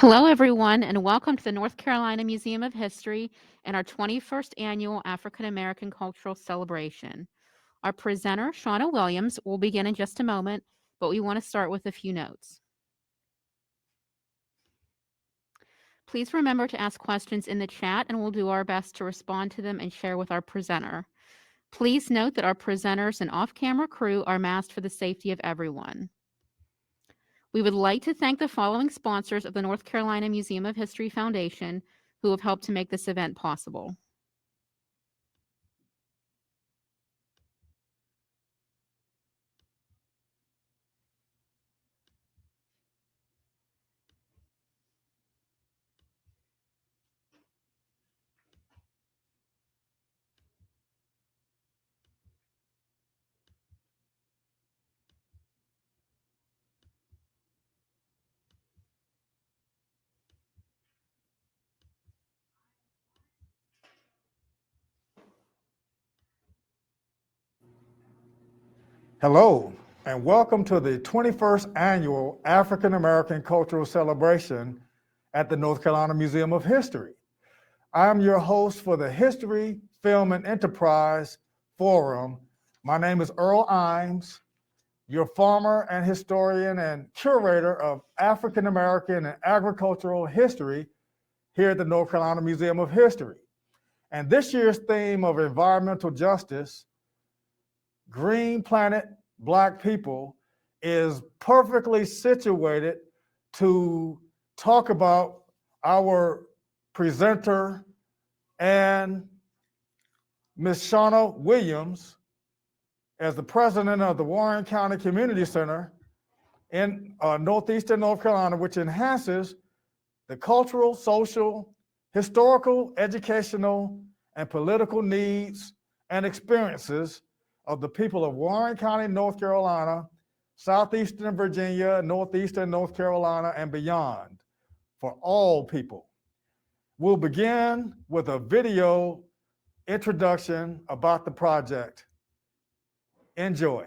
Hello, everyone, and welcome to the North Carolina Museum of History and our 21st Annual African American Cultural Celebration. Our presenter, Shauna Williams, will begin in just a moment, but we want to start with a few notes. Please remember to ask questions in the chat, and we'll do our best to respond to them and share with our presenter. Please note that our presenters and off-camera crew are masked for the safety of everyone. We would like to thank the following sponsors of the North Carolina Museum of History Foundation who have helped to make this event possible. Hello, and welcome to the 21st Annual African American Cultural Celebration at the North Carolina Museum of History. I'm your host for the History, Film, and Enterprise Forum. My name is Earl Imes, your farmer and historian and curator of African American and agricultural history here at the North Carolina Museum of History. And this year's theme of environmental justice, Green Planet, Black People, is perfectly situated to talk about our presenter and Ms. Shauna Williams as the president of the Warren County Community Center in Northeastern North Carolina, which enhances the cultural, social, historical, educational, and political needs and experiences of the people of Warren County, North Carolina, Southeastern Virginia, Northeastern North Carolina, and beyond, for all people. We'll begin with a video introduction about the project. Enjoy.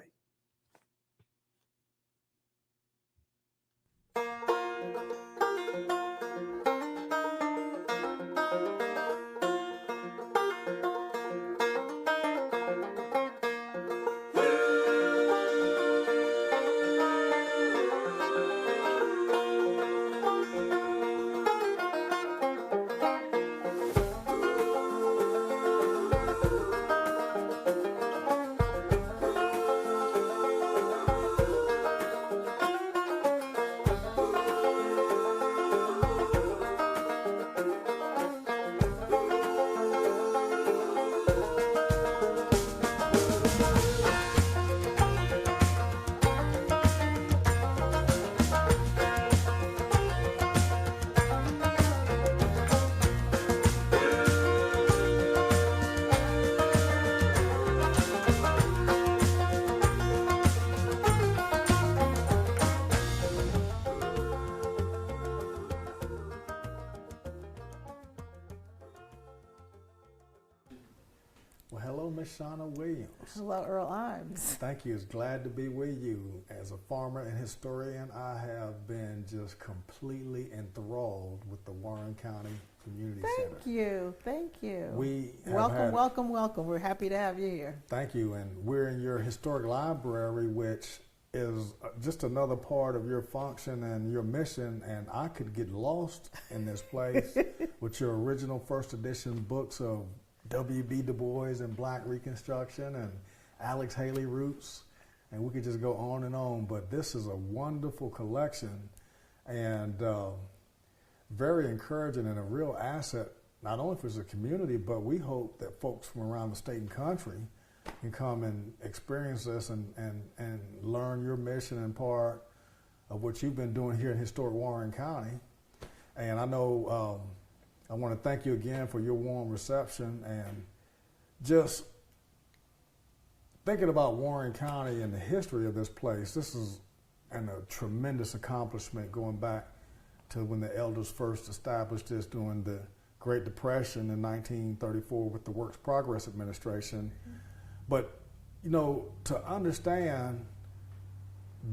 Well, hello, Ms. Shauna Williams. Hello, Earl Imes. Thank you. It's glad to be with you. As a farmer and historian, I have been just completely enthralled with the Warren County Community Center. Thank you. Welcome. We're happy to have you here. Thank you. And we're in your historic library, which is just another part of your function and your mission. And I could get lost in this place with your original first edition books of W.B. Du Bois and Black Reconstruction and Alex Haley Roots, and we could just go on and on, but this is a wonderful collection and very encouraging and a real asset, not only for the community, but we hope that folks from around the state and country can come and experience this and learn your mission and part of what you've been doing here in historic Warren County. And I know I want to thank you again for your warm reception and just thinking about Warren County and the history of this place. This is a tremendous accomplishment going back to when the elders first established this during the Great Depression in 1934 with the Works Progress Administration. Mm-hmm. But, you know, to understand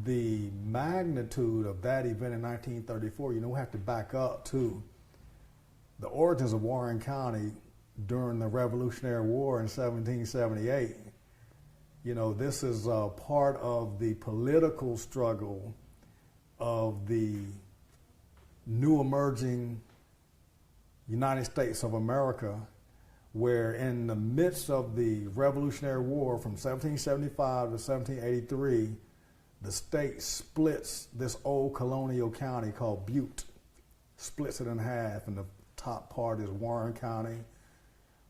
the magnitude of that event in 1934, we have to back up to the origins of Warren County during the Revolutionary War in 1778. This is part of the political struggle of the new emerging United States of America, where in the midst of the Revolutionary War from 1775 to 1783, the state splits this old colonial county called Butte, splits it in half, and the top part is Warren County,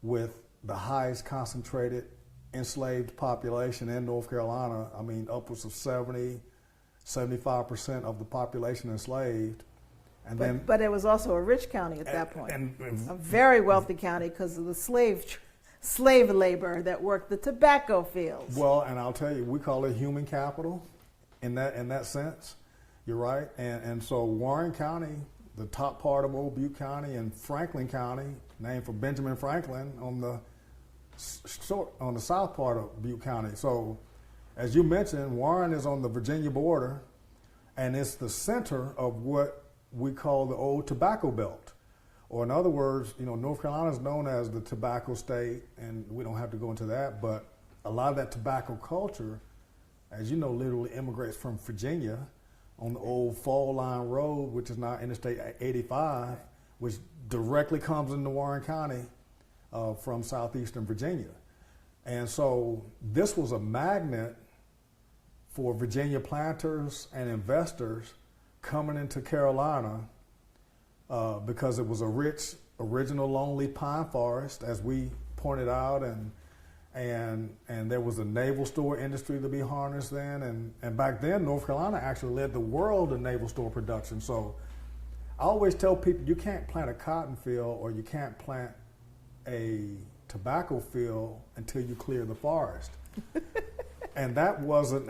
with the highest concentrated enslaved population in North Carolina. Upwards of 75% of the population enslaved. But it was also a rich county at that point, a very wealthy county because of the slave labor that worked the tobacco fields. Well, and I'll tell you, we call it human capital in that sense. You're right. And so Warren County, the top part of old Butte County, and Franklin County, named for Benjamin Franklin, on the south part of Butte County. So, as you mentioned, Warren is on the Virginia border, and it's the center of what we call the old tobacco belt. Or in other words, North Carolina is known as the tobacco state, and we don't have to go into that, but a lot of that tobacco culture, as you know, literally immigrates from Virginia on the old Fall Line Road, which is now Interstate 85, which directly comes into Warren County from southeastern Virginia. And so this was a magnet for Virginia planters and investors coming into Carolina because it was a rich, original lonely pine forest, as we pointed out, and there was a naval store industry to be harnessed then, and back then North Carolina actually led the world in naval store production. So I always tell people, you can't plant a cotton field or you can't plant a tobacco field until you clear the forest. And that wasn't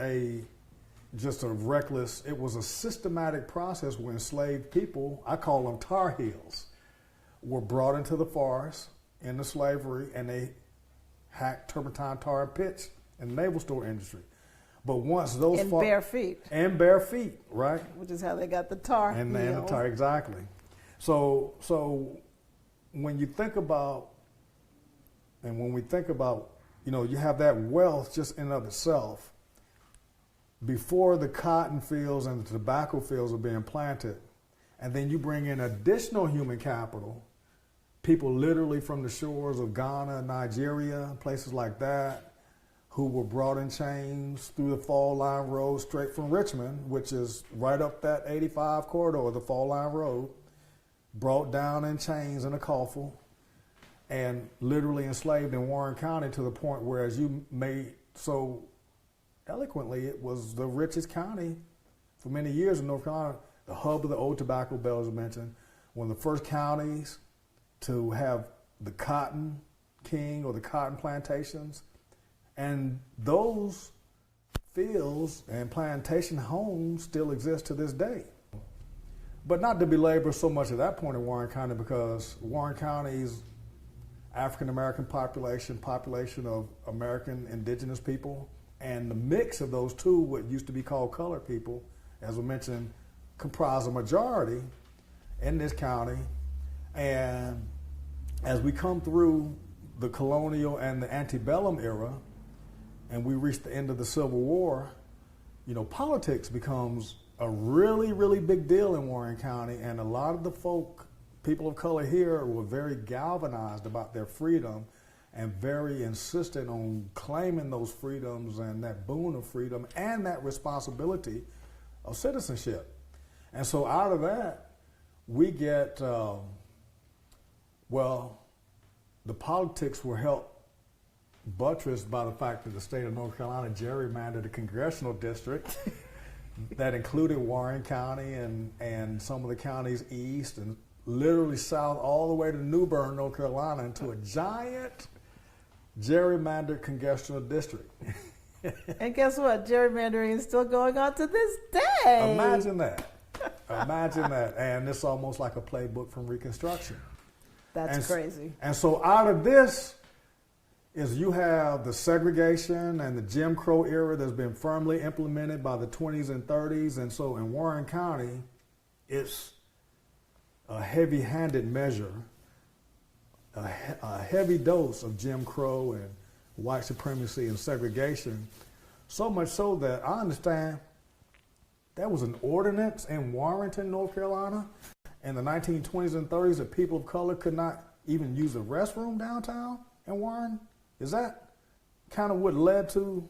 just a reckless, it was a systematic process where enslaved people, I call them tar heels, were brought into the forest into slavery, and they hacked turpentine tar and pitch in the naval store industry. But once those bare feet. And bare feet, right? Which is how they got the tar and heels. the tar, exactly. So when you think about, and when we think about, you have that wealth just in and of itself. Before the cotton fields and the tobacco fields are being planted, and then you bring in additional human capital, people literally from the shores of Ghana, Nigeria, places like that, who were brought in chains through the Fall Line Road straight from Richmond, which is right up that 85 corridor, the Fall Line Road, brought down in chains in a coffle, and literally enslaved in Warren County to the point where, as you made so eloquently, it was the richest county for many years in North Carolina, the hub of the old tobacco belt, as I mentioned, one of the first counties to have the cotton king or the cotton plantations. And those fields and plantation homes still exist to this day. But not to belabor so much at that point in Warren County, because Warren County's African-American population of American indigenous people, and the mix of those two, what used to be called colored people, as we mentioned, comprise a majority in this county. And as we come through the colonial and the antebellum era, and we reach the end of the Civil War, politics becomes a really, really big deal in Warren County, and a lot of the people of color here, were very galvanized about their freedom and very insistent on claiming those freedoms and that boon of freedom and that responsibility of citizenship. And so out of that, we get, the politics were helped buttressed by the fact that the state of North Carolina gerrymandered a congressional district that included Warren County and some of the counties east and literally south all the way to New Bern, North Carolina, into a giant gerrymandered congressional district. And guess what? Gerrymandering is still going on to this day. Imagine that. Imagine that. And it's almost like a playbook from Reconstruction. That's crazy. And so out of this is you have the segregation and the Jim Crow era that's been firmly implemented by the 20s and 30s. And so in Warren County, it's a heavy-handed measure, a heavy dose of Jim Crow and white supremacy and segregation, so much so that I understand there was an ordinance in Warrenton, North Carolina, in the 1920s and 30s that people of color could not even use a restroom downtown in Warren. Is that kind of what led to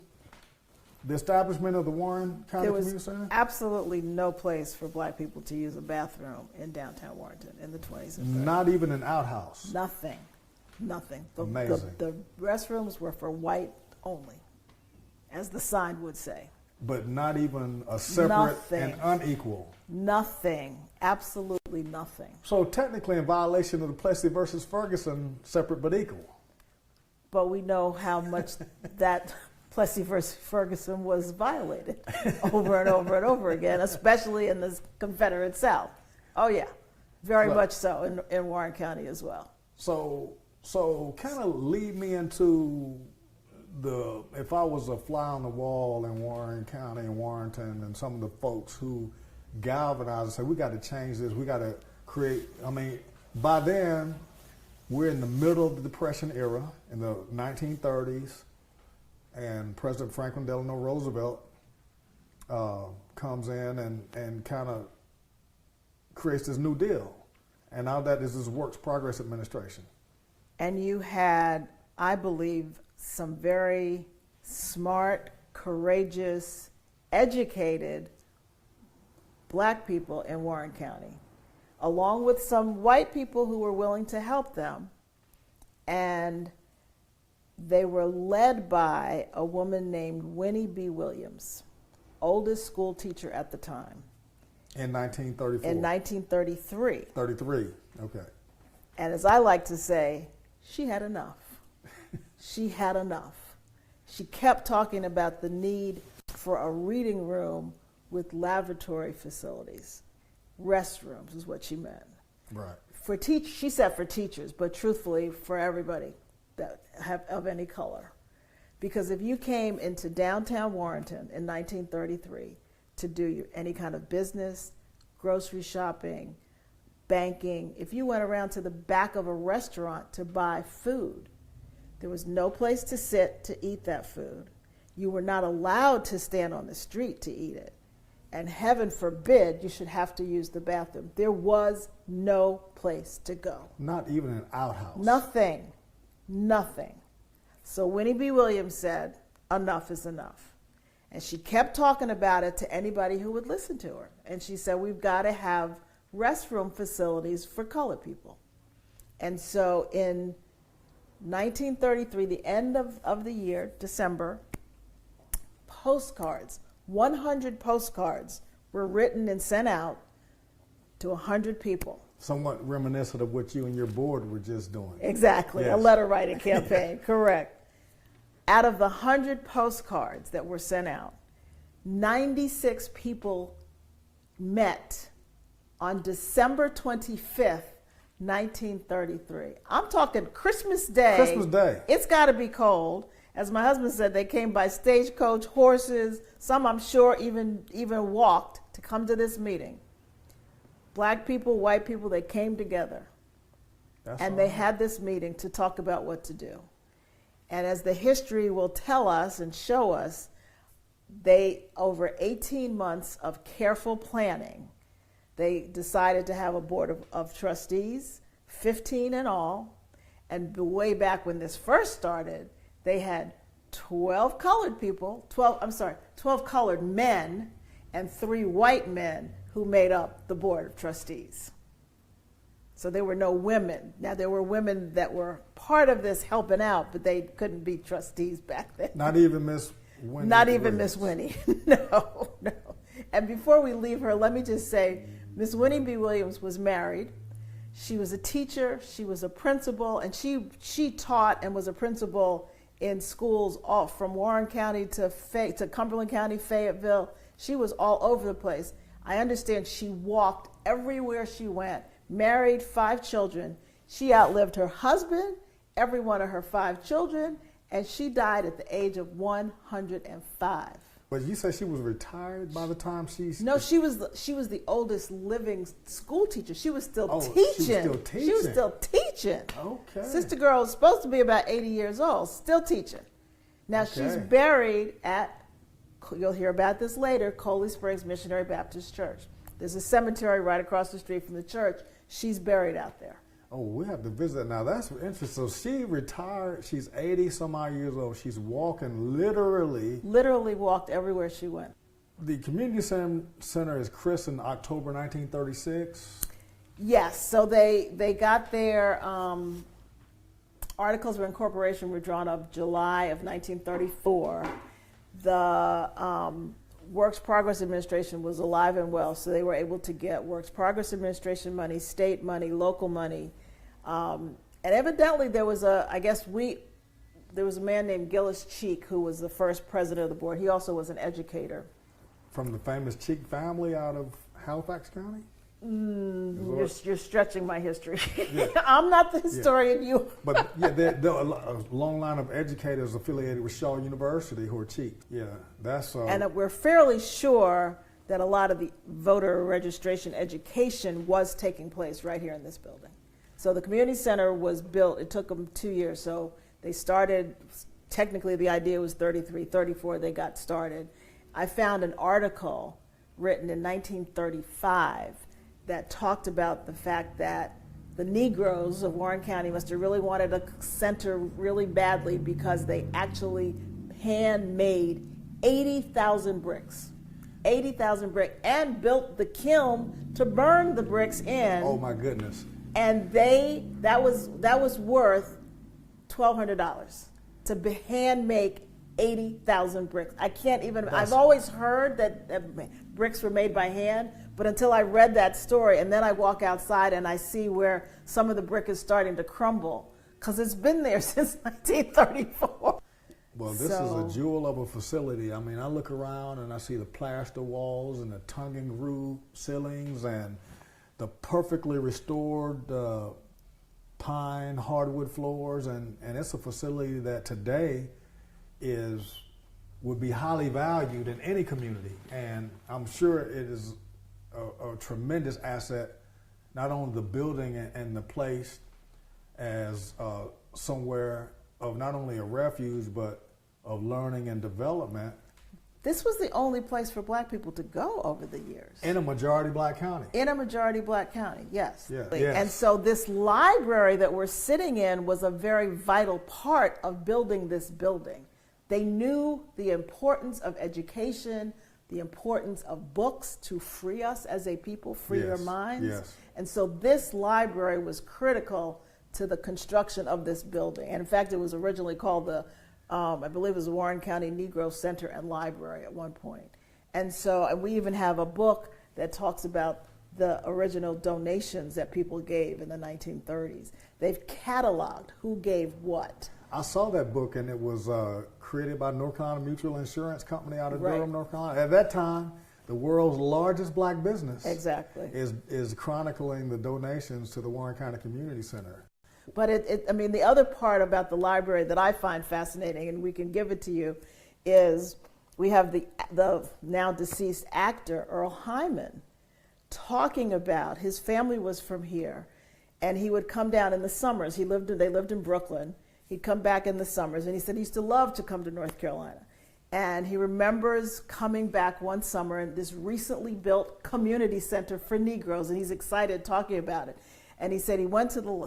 the establishment of the Warren County Community Center? There was absolutely no place for black people to use a bathroom in downtown Warrenton in the 20s and 30s. Not even an outhouse. Nothing. Amazing. The restrooms were for white only, as the sign would say. But not even a separate and unequal. Nothing. Absolutely nothing. So technically in violation of the Plessy versus Ferguson, separate but equal. But we know how much that Plessy versus Ferguson was violated over and over and over again, especially in the Confederate South. Oh yeah, very much so in Warren County as well. So kind of lead me into if I was a fly on the wall in Warren County and Warrenton and some of the folks who galvanized and said, we got to change this, we got to create, by then, we're in the middle of the Depression era in the 1930s, and President Franklin Delano Roosevelt comes in and kind of creates this New Deal. And now that is this Works Progress Administration. And you had, I believe, some very smart, courageous, educated black people in Warren County, along with some white people who were willing to help them. And they were led by a woman named Winnie B. Williams, oldest school teacher at the time. In 1934? In 1933. 33, okay. And as I like to say, she had enough. She had enough. She kept talking about the need for a reading room with lavatory facilities. Restrooms is what she meant. Right. She said for teachers, but truthfully for everybody that have of any color. Because if you came into downtown Warrenton in 1933 to do any kind of business, grocery shopping, banking, if you went around to the back of a restaurant to buy food, there was no place to sit to eat that food. You were not allowed to stand on the street to eat it. And heaven forbid you should have to use the bathroom. There was no place to go. Not even an outhouse. Nothing. So Winnie B. Williams said, enough is enough. And she kept talking about it to anybody who would listen to her. And she said, we've got to have restroom facilities for colored people. And so in 1933, the end of the year, December, postcards, 100 postcards were written and sent out to 100 people. Somewhat reminiscent of what you and your board were just doing. Exactly, yes. A letter writing campaign, correct. Out of the 100 postcards that were sent out, 96 people met on December 25th, 1933. I'm talking Christmas Day. Christmas Day. It's got to be cold. As my husband said, they came by stagecoach, horses. Some, I'm sure, even walked to come to this meeting. Black people, white people, they came together. And they had this meeting to talk about what to do. And as the history will tell us and show us, they, over 18 months of careful planning, they decided to have a board of trustees, 15 in all. And way back when this first started, they had 12 colored people, 12 colored men and 3 white men who made up the board of trustees. So there were no women. Now, there were women that were part of this helping out, but they couldn't be trustees back then. Not even Miss Winnie. Not even Miss Winnie. No. And before we leave her, let me just say, Miss Winnie B. Williams was married. She was a teacher. She was a principal, and she taught and was a principal in schools all from Warren County to Cumberland County, Fayetteville. She was all over the place. I understand she walked everywhere she went, married 5 children. She outlived her husband, every one of her 5 children, And she died at the age of 105. But you say she was retired by the time she's... No, she was the oldest living school teacher. She was still teaching. She was still teaching. Okay. Sister girl was supposed to be about 80 years old, still teaching. Now she's buried at, you'll hear about this later, Coley Springs Missionary Baptist Church. There's a cemetery right across the street from the church. She's buried out there. Oh, we have to visit. Now, that's interesting. So she retired. She's 80 some odd years old. She's walking literally. Literally walked everywhere she went. The community center is christened October 1936. Yes. So they got their articles of incorporation were drawn up July of 1934. The Works Progress Administration was alive and well, so they were able to get Works Progress Administration money, state money, local money. And evidently there was a man named Gillis Cheek who was the first president of the board. He also was an educator. From the famous Cheek family out of Halifax County? You're stretching my history. Yeah. I'm not the historian. You. But yeah, there are a long line of educators affiliated with Shaw University who are Cheek. Yeah, that's. And we're fairly sure that a lot of the voter registration education was taking place right here in this building. So the community center was built. It took them 2 years. So they started. Technically, the idea was 33, 34. They got started. I found an article written in 1935. That talked about the fact that the Negroes of Warren County must have really wanted a center really badly because they actually handmade 80,000 bricks. 80,000 bricks and built the kiln to burn the bricks in. Oh my goodness. And that was worth $1,200 to hand make 80,000 bricks. I can't even, I've always heard that bricks were made by hand, but until I read that story, and then I walk outside and I see where some of the brick is starting to crumble, because it's been there since 1934. Well, this is a jewel of a facility. I mean, I look around and I see the plaster walls and the tongue and groove ceilings and the perfectly restored pine hardwood floors, and it's a facility that today would be highly valued in any community, and I'm sure it is a tremendous asset, not only the building and the place as somewhere of not only a refuge but of learning and development. This was the only place for black people to go over the years. In a majority black county. In a majority black county, yes. Yeah, yes. And so this library that we're sitting in was a very vital part of building this building. They knew the importance of education, the importance of books to free us as a people, free your minds. Yes. And so this library was critical to the construction of this building. And in fact, it was originally called the, I believe it was the Warren County Negro Center and Library at one point. And so we even have a book that talks about the original donations that people gave in the 1930s. They've cataloged who gave what. I saw that book, and it was created by North Carolina Mutual Insurance Company out of Durham, North Carolina. At that time, the world's largest black business is chronicling the donations to the Warren County Community Center. But I mean, the other part about the library that I find fascinating, and we can give it to you, is we have the now deceased actor Earl Hyman talking about his family was from here, and he would come down in the summers. They lived in Brooklyn. He'd come back in the summers, and he said he used to love to come to North Carolina. And he remembers coming back one summer in this recently built community center for Negroes, and he's excited talking about it. And he said he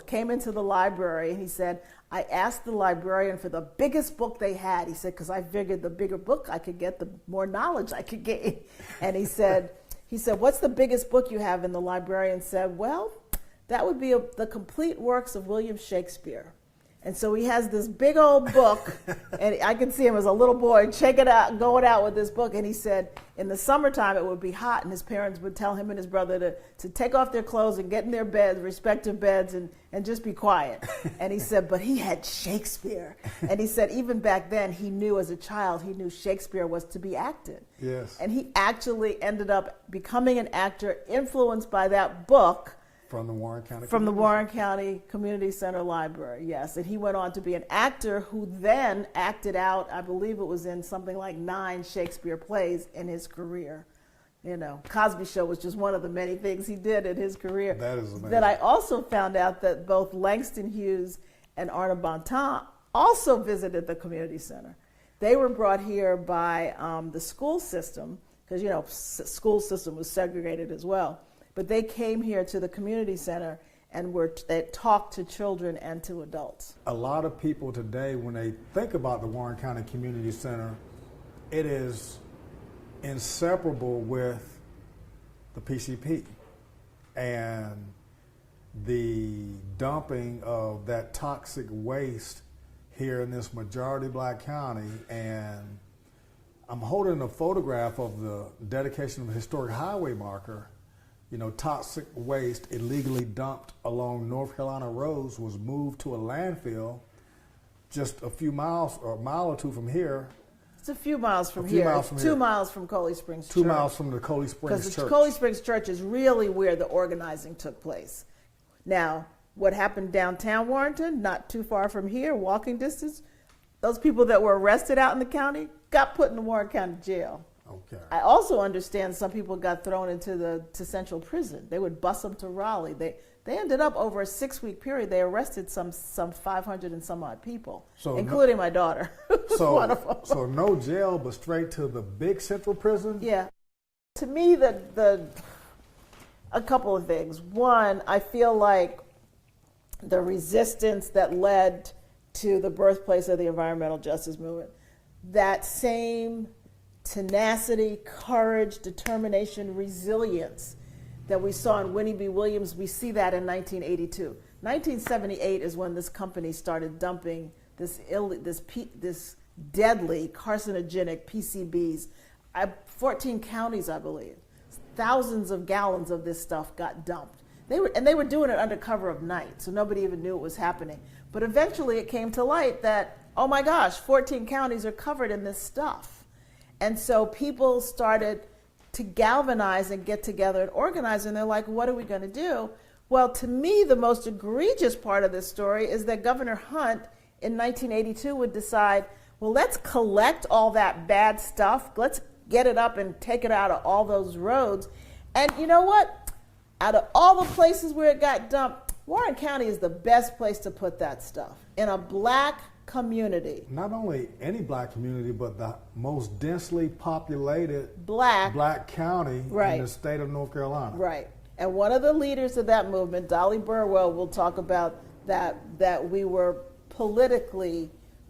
came into the library, and he said, I asked the librarian for the biggest book they had. He said, because I figured the bigger book I could get, the more knowledge I could gain. And he said, what's the biggest book you have? And the librarian said, well, that would be the complete works of William Shakespeare. And so he has this big old book, and I can see him as a little boy going out with this book. And he said in the summertime it would be hot, and his parents would tell him and his brother to take off their clothes and get in their beds, respective beds, and just be quiet. And he said, but he had Shakespeare. And he said even back then he knew as a child, he knew Shakespeare was to be acted. Yes. And he actually ended up becoming an actor influenced by that book From the Warren County From the Community Warren County Community Center Library, yes. And he went on to be an actor who then acted out, I believe it was in something like 9 Shakespeare plays in his career. You know, Cosby Show was just one of the many things he did in his career. That is amazing. That I also found out that both Langston Hughes and Arna Bontemps also visited the community center. They were brought here by the school system, because, you know, school system was segregated as well. But they came here to the community center and they talked to children and to adults. A lot of people today, when they think about the Warren County Community Center, it is inseparable with the PCP and the dumping of that toxic waste here in this majority black county. And I'm holding a photograph of the dedication of a historic highway marker. You know, toxic waste illegally dumped along North Carolina roads was moved to a landfill just a few miles or a mile or two from here. It's a few miles from few here. miles It's from 2 here. miles from Coley Springs Church. 2 miles from the Coley Springs Because Church. Coley Springs Church is really where the organizing took place. Now, what happened downtown Warrenton, not too far from here, walking distance, those people that were arrested out in the county got put in the Warren County Jail. Okay. I also understand some people got thrown into Central Prison. They would bus them to Raleigh. They ended up over a 6-week period. They arrested some 500 and some odd people, including my daughter. One of them. So no jail, but straight to the big Central Prison? Yeah. To me, a couple of things. One, I feel like the resistance that led to the birthplace of the environmental justice movement, that same tenacity, courage, determination, resilience that we saw in Winnie B. Williams, we see that in 1982. 1978 is when this company started dumping this deadly carcinogenic PCBs. 14 counties, I believe. Thousands of gallons of this stuff got dumped. They were doing it under cover of night, so nobody even knew it was happening. But eventually it came to light that, oh my gosh, 14 counties are covered in this stuff. And so people started to galvanize and get together and organize, and they're like, what are we going to do? Well, to me, the most egregious part of this story is that Governor Hunt in 1982 would decide, well, let's collect all that bad stuff. Let's get it up and take it out of all those roads. And you know what? Out of all the places where it got dumped, Warren County is the best place to put that stuff, in a black community. Not only any black community, but the most densely populated black county right. in the state of North Carolina. Right. And one of the leaders of that movement, Dolly Burwell, will talk about that we were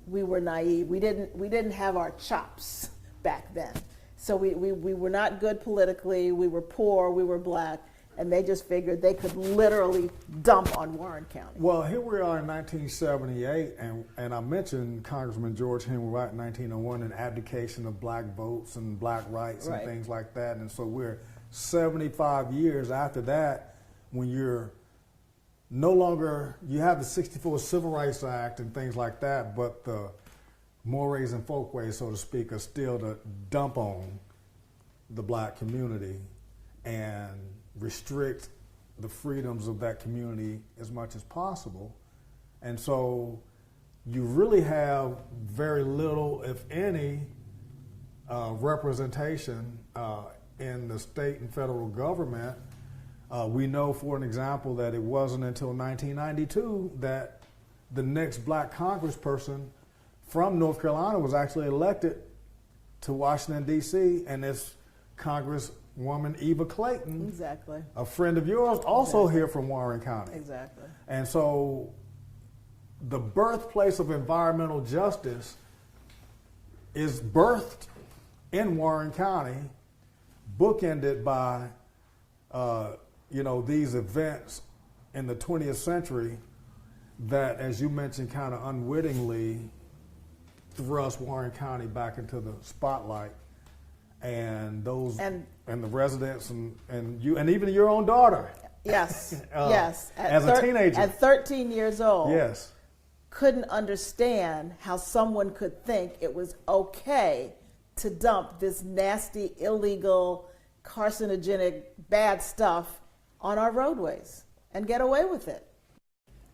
naive. We didn't have our chops back then. So we were not good politically, we were poor, we were black, and they just figured they could literally dump on Warren County. Well, here we are in 1978, and I mentioned Congressman George Henry Wright in 1901 and abdication of black votes and black rights and right. things like that. And so we're 75 years after that, when you're no longer, you have the 64 Civil Rights Act and things like that, but the mores and folkways, so to speak, are still to dump on the black community and restrict the freedoms of that community as much as possible. And so you really have very little, if any, representation in the state and federal government. We know, for an example, that it wasn't until 1992 that the next black congressperson from North Carolina was actually elected to Washington, D.C., and it's Congresswoman Eva Clayton, Exactly. a friend of yours, also Exactly. here from Warren County. Exactly. And so the birthplace of environmental justice is birthed in Warren County, bookended by these events in the 20th century that, as you mentioned, kind of unwittingly thrust Warren County back into the spotlight, and those and the residents and you and even your own daughter. Yes, yes. As a teenager, at 13 years old, yes, couldn't understand how someone could think it was okay to dump this nasty, illegal, carcinogenic, bad stuff on our roadways. and get away with it.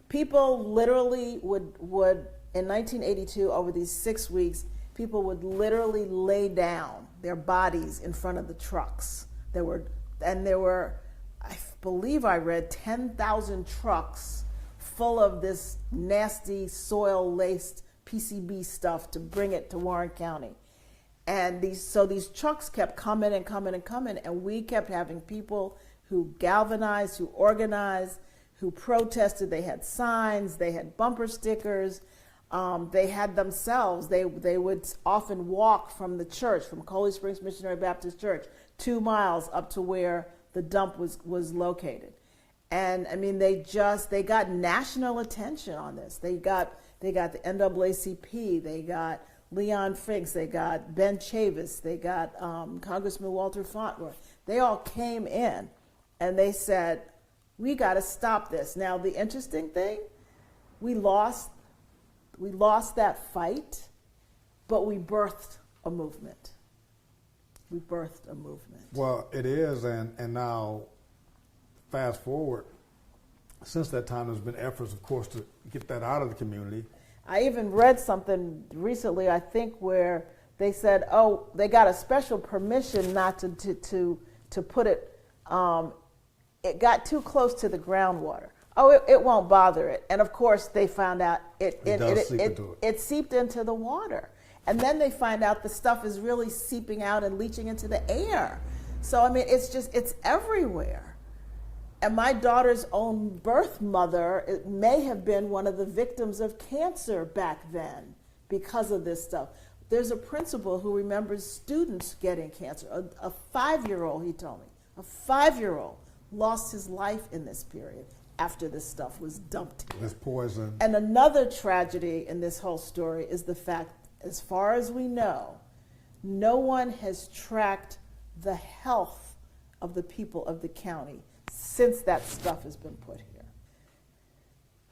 People literally would in 1982, over these 6 weeks, people would literally lay down their bodies in front of the trucks. There were, I believe I read 10,000 trucks full of this nasty soil-laced PCB stuff to bring it to Warren County. And these trucks kept coming and coming and coming, and we kept having people who galvanized, who organized, who protested. They had signs, they had bumper stickers, they had themselves. They would often walk from the church, from Coley Springs Missionary Baptist Church, 2 miles up to where the dump was located. And I mean, they got national attention on this. They got the NAACP, they got Leon Finks, they got Ben Chavis, they got Congressman Walter Fauntleroy. They all came in and they said, we got to stop this. Now, the interesting thing, we lost that fight, but we birthed a movement. We birthed a movement. Well, it is, and now, fast forward, since that time, there's been efforts, of course, to get that out of the community. I even read something recently, I think, where they said, oh, they got a special permission not to put it, it got too close to the groundwater. Oh, it won't bother it. And of course, they found out it seeped into the water. And then they find out the stuff is really seeping out and leaching into the air. So, I mean, it's everywhere. And my daughter's own birth mother may have been one of the victims of cancer back then because of this stuff. There's a principal who remembers students getting cancer. A 5-year-old, he told me, a 5-year-old lost his life in this period after this stuff was dumped here. This poison. And another tragedy in this whole story is the fact, as far as we know, no one has tracked the health of the people of the county since that stuff has been put here.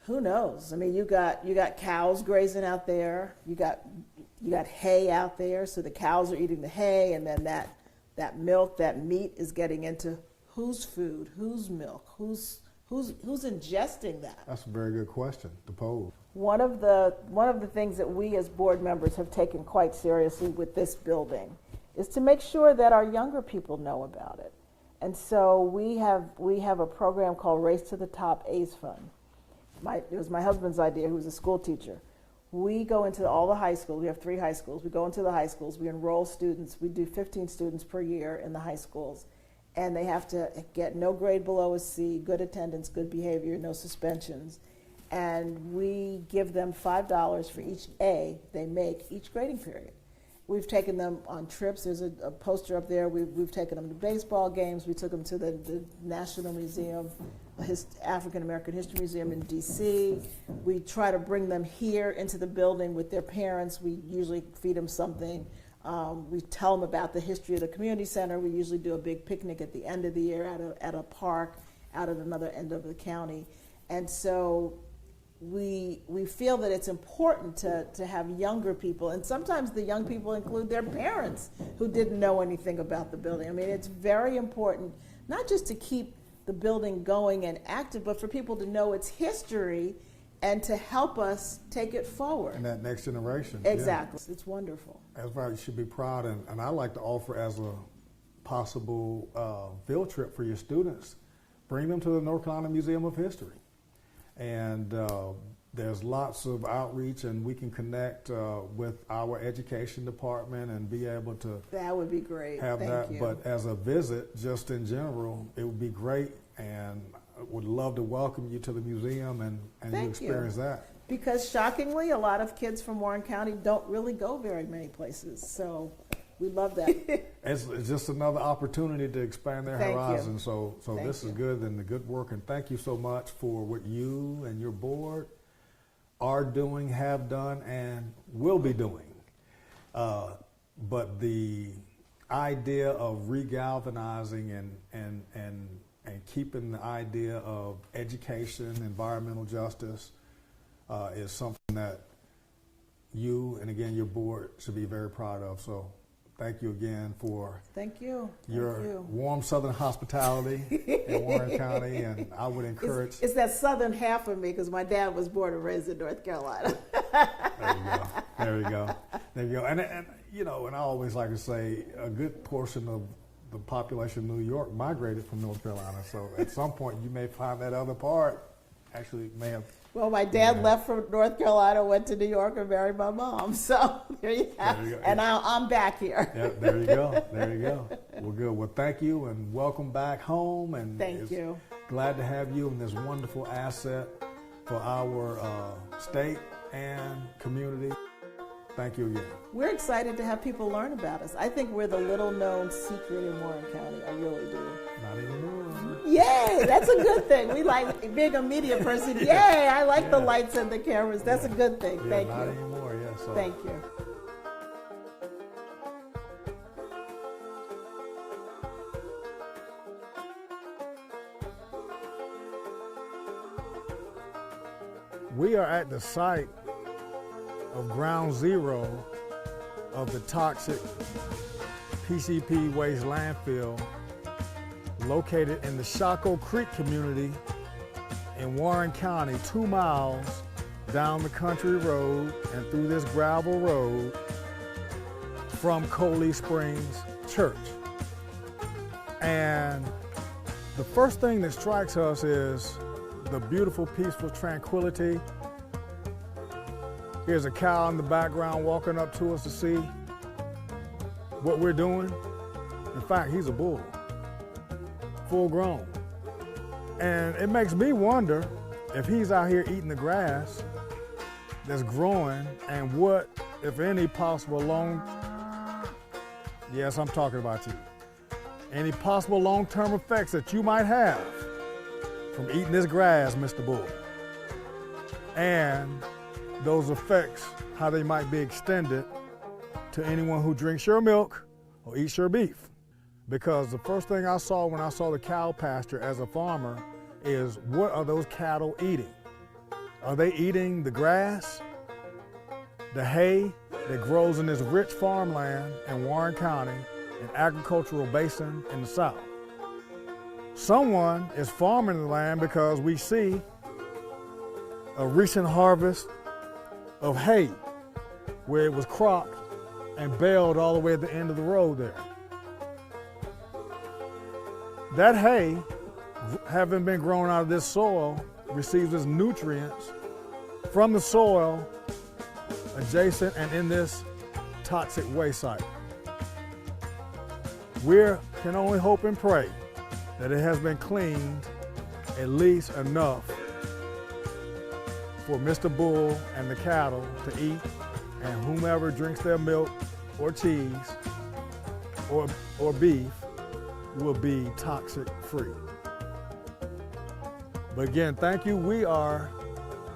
Who knows? I mean, you got cows grazing out there. You got hay out there, so the cows are eating the hay, and then that milk, that meat is getting into whose food, whose milk, who's ingesting that? That's a very good question to pose. One of the things that we as board members have taken quite seriously with this building is to make sure that our younger people know about it. And so we have a program called Race to the Top AIDS Fund. It was my husband's idea, who's a school teacher. We go into all the high schools. We have 3 high schools. We go into the high schools. We enroll students. We do 15 students per year in the high schools. And they have to get no grade below a C, good attendance, good behavior, no suspensions. And we give them $5 for each A they make each grading period. We've taken them on trips. There's a poster up there. We've taken them to baseball games. We took them to the National Museum, African American History Museum in DC. We try to bring them here into the building with their parents. We usually feed them something. We tell them about the history of the community center. We usually do a big picnic at the end of the year at a park out at another end of the county. And so we feel that it's important to have younger people, and sometimes the young people include their parents who didn't know anything about the building. I mean, it's very important, not just to keep the building going and active, but for people to know its history and to help us take it forward. And that next generation. Exactly. Yeah. It's wonderful. That's why you should be proud, and I like to offer as a possible field trip for your students, bring them to the North Carolina Museum of History. And there's lots of outreach, and we can connect with our education department and be able to. That would be great. Have Thank that. You. But as a visit, just in general, it would be great, and I would love to welcome you to the museum and you experience that. Because shockingly, a lot of kids from Warren County don't really go very many places, so we love that. It's just another opportunity to expand their horizons. So this is good, and the good work. And thank you so much for what you and your board are doing, have done, and will be doing. But the idea of regalvanizing and keeping the idea of education, environmental justice, is something that you and again your board should be very proud of. So thank you again for Thank you. your warm Southern hospitality in Warren County, and I would encourage. It's that Southern half of me because my dad was born and raised in North Carolina. There you go. There you go. And you know, and I always like to say a good portion of the population of New York migrated from North Carolina. So at some point you may find that other part actually may have. Well, my dad left from North Carolina, went to New York, and married my mom. So there you have it. And I'm back here. Yeah, there you go. There you go. Well, good. Well, thank you, and welcome back home. And Thank you. Glad to have you in this wonderful asset for our state and community. Thank you again. We're excited to have people learn about us. I think we're the little-known secret in Warren County. I really do. Not anymore. Yay! That's a good thing. We like being a media person. Yay! I like the lights and the cameras. That's a good thing. Yeah, Thank not you. anymore. Yeah. So. Thank you. We are at the site of ground zero of the toxic PCP waste landfill located in the Shaco Creek community in Warren County, 2 miles down the country road and through this gravel road from Coley Springs Church. And the first thing that strikes us is the beautiful, peaceful tranquility. Here's a cow in the background walking up to us to see what we're doing. In fact, he's a bull, full grown. And it makes me wonder if he's out here eating the grass that's growing and what, if any, possible yes, I'm talking about you, any possible long-term effects that you might have from eating this grass, Mr. Bull. And those effects, how they might be extended to anyone who drinks your milk or eats your beef. Because the first thing I saw when I saw the cow pasture as a farmer is, what are those cattle eating? Are they eating the grass, the hay that grows in this rich farmland in Warren County, an agricultural basin in the south? Someone is farming the land because we see a recent harvest of hay where it was cropped and baled all the way at the end of the road there. That hay, having been grown out of this soil, receives its nutrients from the soil adjacent and in this toxic waste site. We can only hope and pray that it has been cleaned at least enough for Mr. Bull and the cattle to eat, and whomever drinks their milk or cheese or beef will be toxic free. But again, thank you. We are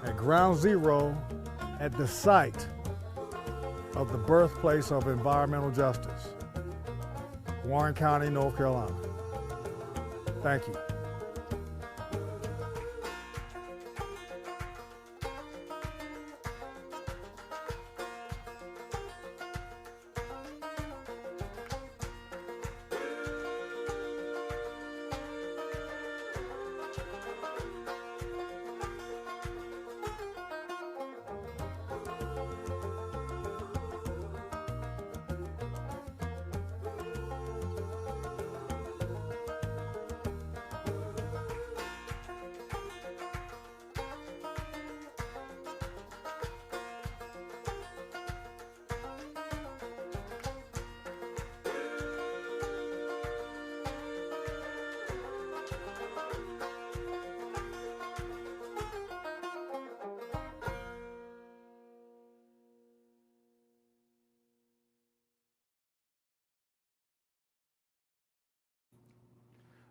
at ground zero at the site of the birthplace of environmental justice, Warren County, North Carolina. Thank you.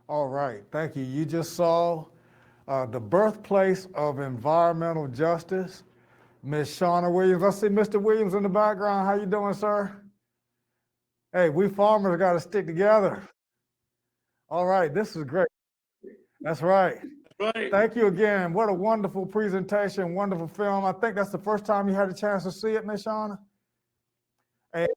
All right, thank you. You just saw the birthplace of environmental justice, Miss Shauna Williams. I see Mr. Williams in the background. How you doing, sir? Hey, we farmers got to stick together. All right, this is great. That's right. Right. Thank you again. What a wonderful presentation, wonderful film. I think that's the first time you had a chance to see it, Miss Shauna. And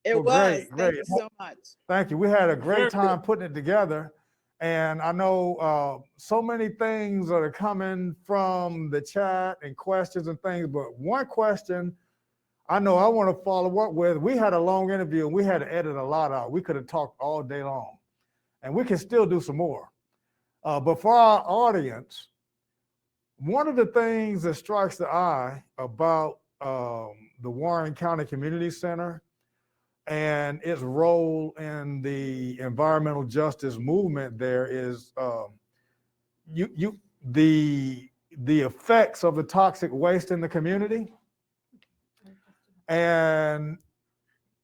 It Well, was. great, Thank great. you so much. Thank you. We had a great Very time putting it together. And I know so many things are coming from the chat and questions and things, but one question I know I want to follow up with, we had a long interview and we had to edit a lot out. We could have talked all day long and we can still do some more. But for our audience, one of the things that strikes the eye about the Warren County Community Center and its role in the environmental justice movement there is the effects of the toxic waste in the community. And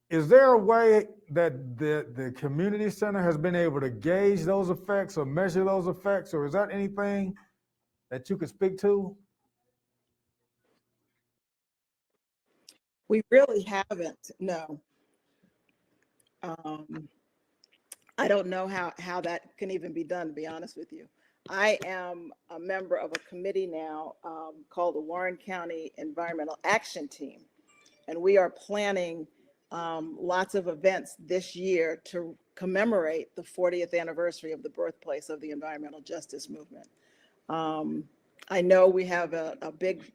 is there a way that the community center has been able to gauge those effects or measure those effects, or is that anything that you could speak to? We really haven't. No. Um, I don't know how that can even be done, to be honest with you. I am a member of a committee now called the Warren County Environmental Action Team, and we are planning lots of events this year to commemorate the 40th anniversary of the birthplace of the environmental justice movement. I know we have a big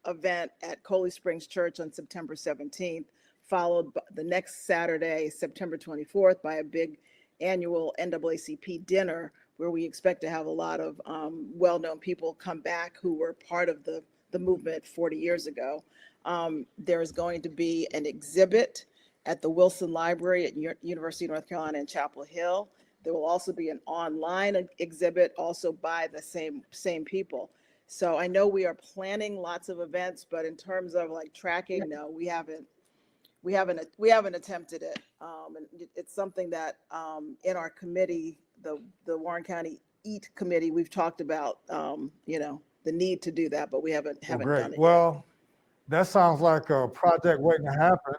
event at Coley Springs Church on September 17th, followed by the next Saturday, September 24th, by a big annual NAACP dinner where we expect to have a lot of well-known people come back who were part of the movement 40 years ago. There is going to be an exhibit at the Wilson Library at University of North Carolina in Chapel Hill. There will also be an online exhibit also by the same people. So I know we are planning lots of events, but in terms of like tracking, no, we haven't attempted it. And it's something that in our committee, the Warren County EAT committee, we've talked about, the need to do that, but we haven't Well, done great. it Well, that sounds like a project waiting to happen.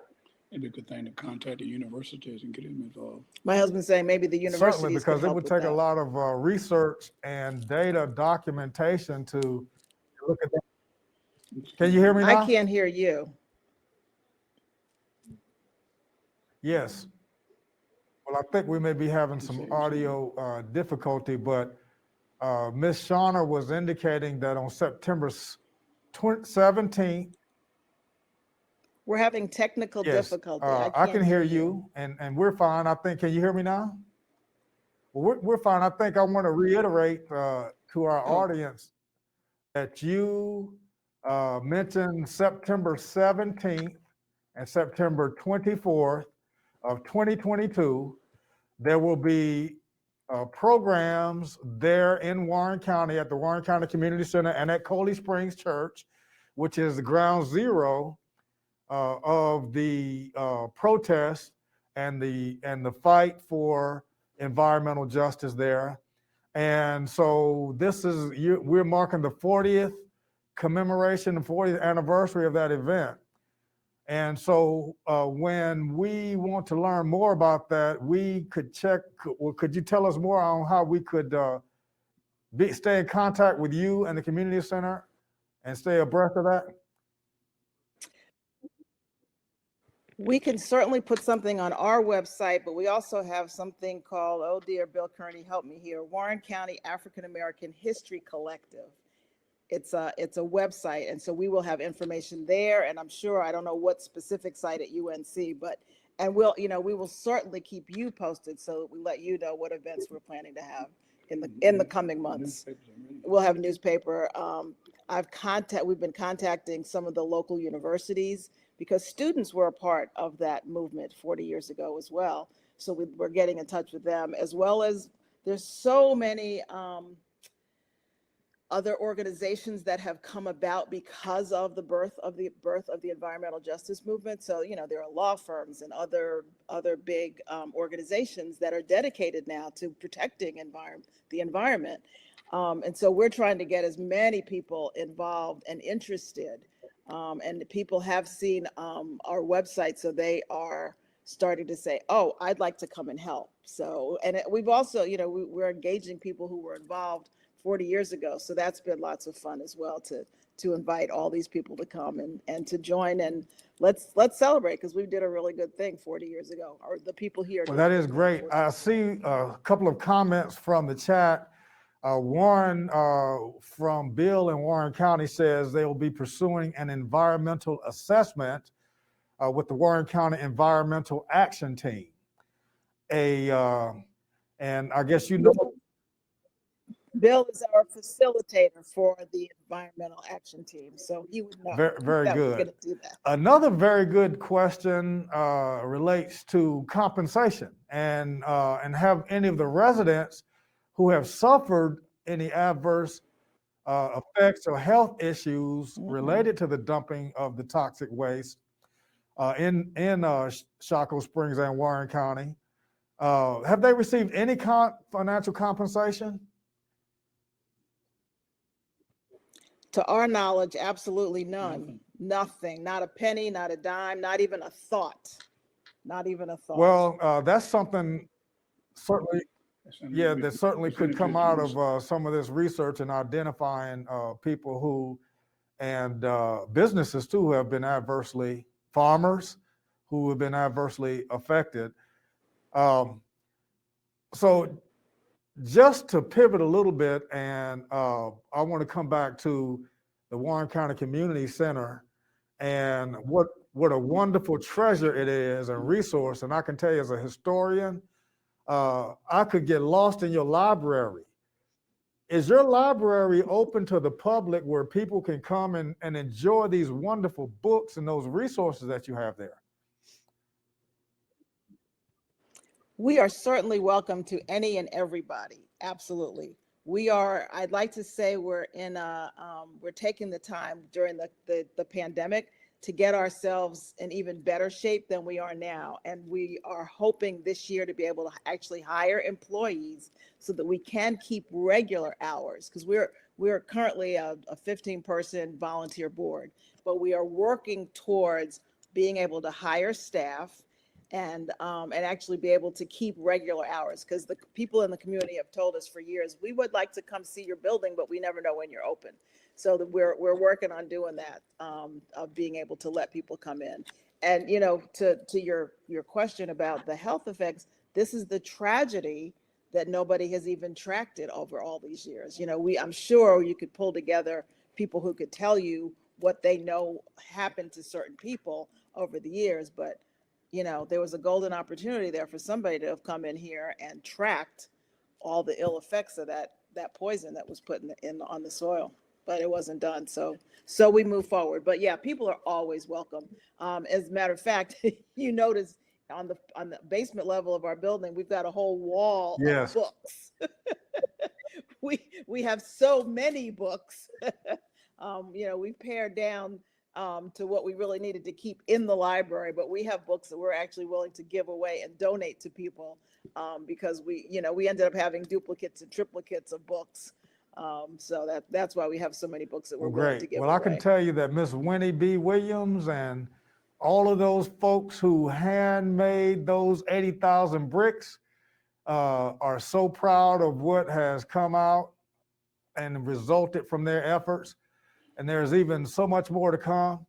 It'd be a good thing to contact the universities and get them involved. My husband's saying maybe the Certainly, universities could because it help would with take a that. lot of research and data documentation to look at that. Can you hear me I now? can't hear you. Yes. Well, I think we may be having some audio difficulty, but Ms. Shauna was indicating that on September 17th, We're having technical yes, difficulty. I can't can hear you, and we're fine. I think, can you hear me now? Well, we're fine. I think I want to reiterate to our audience that you mentioned September 17th and September 24th of 2022. There will be programs there in Warren County at the Warren County Community Center and at Coley Springs Church, which is the ground zero of the protest and the fight for environmental justice there. And so we're marking the 40th commemoration, the 40th anniversary of that event. And so when we want to learn more about that, we could could you tell us more on how we could stay in contact with you and the community center and stay abreast of that? We can certainly put something on our website, but we also have something called, oh dear, Bill Kearney, help me here, Warren County African American History Collective. It's a website, and so we will have information there. And I'm sure, I don't know what specific site at UNC, and we will certainly keep you posted so that we let you know what events we're planning to have in the coming months. We'll have a newspaper. We've been contacting some of the local universities because students were a part of that movement 40 years ago as well. So we're getting in touch with them, as well as there's so many other organizations that have come about because of the birth of the environmental justice movement. So, there are law firms and other big organizations that are dedicated now to protecting the environment. And so we're trying to get as many people involved and interested. And people have seen our website, so they are starting to say, oh, I'd like to come and help. So, and we've also, we're engaging people who were involved 40 years ago. So that's been lots of fun as well to to invite all these people to come and to join, and let's celebrate, because we did a really good thing 40 years ago, or the people here. Well, that is great. I see a couple of comments from the chat. Warren from Bill in Warren County says they will be pursuing an environmental assessment with the Warren County Environmental Action Team. And I guess you know, Bill is our facilitator for the Environmental Action Team, so he would know. Very that we're good. gonna do that. Another very good question relates to compensation, and have any of the residents who have suffered any adverse effects or health issues related to the dumping of the toxic waste in Shockoe Springs and Warren County, have they received any financial compensation? To our knowledge, absolutely none. Nothing. Not a penny, not a dime, not even a thought. Not even a thought. Well, that's something certainly, yeah, that certainly could come out of some of this research and identifying people who, and businesses too, who have been adversely, farmers who have been adversely affected. So just to pivot a little bit, and I want to come back to the Warren County Community Center and what a wonderful treasure it is and resource. And I can tell you, as a historian, I could get lost in your library. Is your library open to the public where people can come and enjoy these wonderful books and those resources that you have there? We are certainly welcome to any and everybody. Absolutely. We are, I'd like to say we're taking the time during the pandemic to get ourselves in even better shape than we are now. And we are hoping this year to be able to actually hire employees so that we can keep regular hours, because we're currently a 15-person volunteer board, but we are working towards being able to hire staff and actually be able to keep regular hours, because the people in the community have told us for years, we would like to come see your building, but we never know when you're open. So that we're working on doing that, of being able to let people come in. And you know, to your question about the health effects, this is the tragedy that nobody has even tracked it over all these years. You know, I'm sure you could pull together people who could tell you what they know happened to certain people over the years, but you know, there was a golden opportunity there for somebody to have come in here and tracked all the ill effects of that poison that was put on the soil, but it wasn't done. So we move forward. But yeah, people are always welcome. As a matter of fact, you notice on the basement level of our building, we've got a whole wall of books. We have so many books. You know, we pared down to what we really needed to keep in the library, but we have books that we're actually willing to give away and donate to people, because we ended up having duplicates and triplicates of books. So that's why we have so many books that we're willing to give away. Well, I can tell you that Miss Winnie B. Williams and all of those folks who handmade those 80,000 bricks are so proud of what has come out and resulted from their efforts. And there's even so much more to come.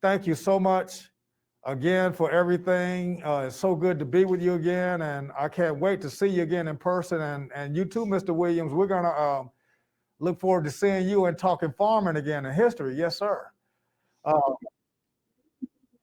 Thank you so much again for everything. It's so good to be with you again, and I can't wait to see you again in person. And you too, Mr. Williams. We're gonna look forward to seeing you and talking farming again in history. Yes, sir.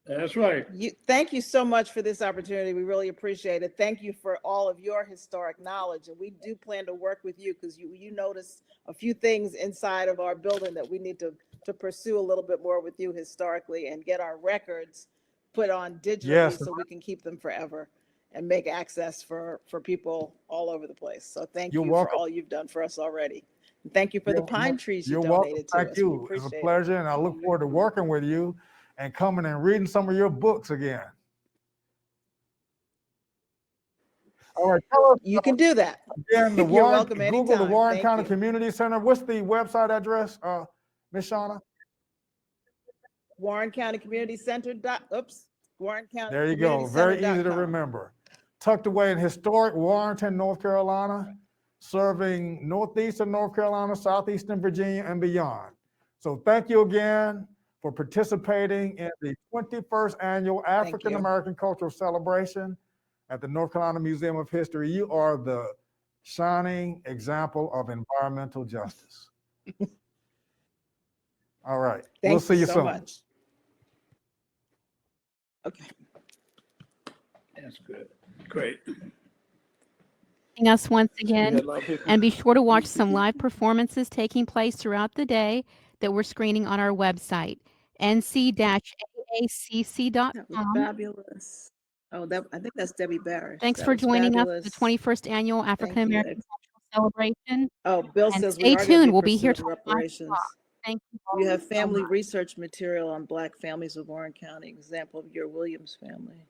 That's right. Thank you so much for this opportunity. We really appreciate it. Thank you for all of your historic knowledge. And we do plan to work with you, because you notice a few things inside of our building that we need to pursue a little bit more with you historically, and get our records put on digitally so we can keep them forever and make access for people all over the place. So thank you for all you've done for us already. And thank you for the pine trees you donated to us. Thank you. It's a pleasure, and I look forward to working with you and coming and reading some of your books again. All right, tell us. You can do that. Again, You're welcome anytime. Google the Warren County Community Center. What's the website address, Ms. Shauna? Warren County Community Center. Warren County. There you go. Very easy to remember. Tucked away in historic Warrenton, North Carolina, serving northeastern North Carolina, southeastern Virginia, and beyond. So thank you again for participating in the 21st Annual African American Cultural Celebration at the North Carolina Museum of History. You are the shining example of environmental justice. All right. We'll see you so soon. much. Okay. That's good. Great. Joining us once We had again. a lot of people. And be sure to watch some live performances taking place throughout the day that we're screening on our website, That was nc-aacc.com. fabulous. Oh, I think that's Debbie Barris. Thanks That for was joining us for the fabulous. 21st Annual African Thank you. American Cultural Celebration. Oh, Bill And says we stay are going to tuned. be We'll be here pursuing till 5 reparations. o'clock. Thank you all You have so family much. research material on Black families of Warren County, example of your Williams family.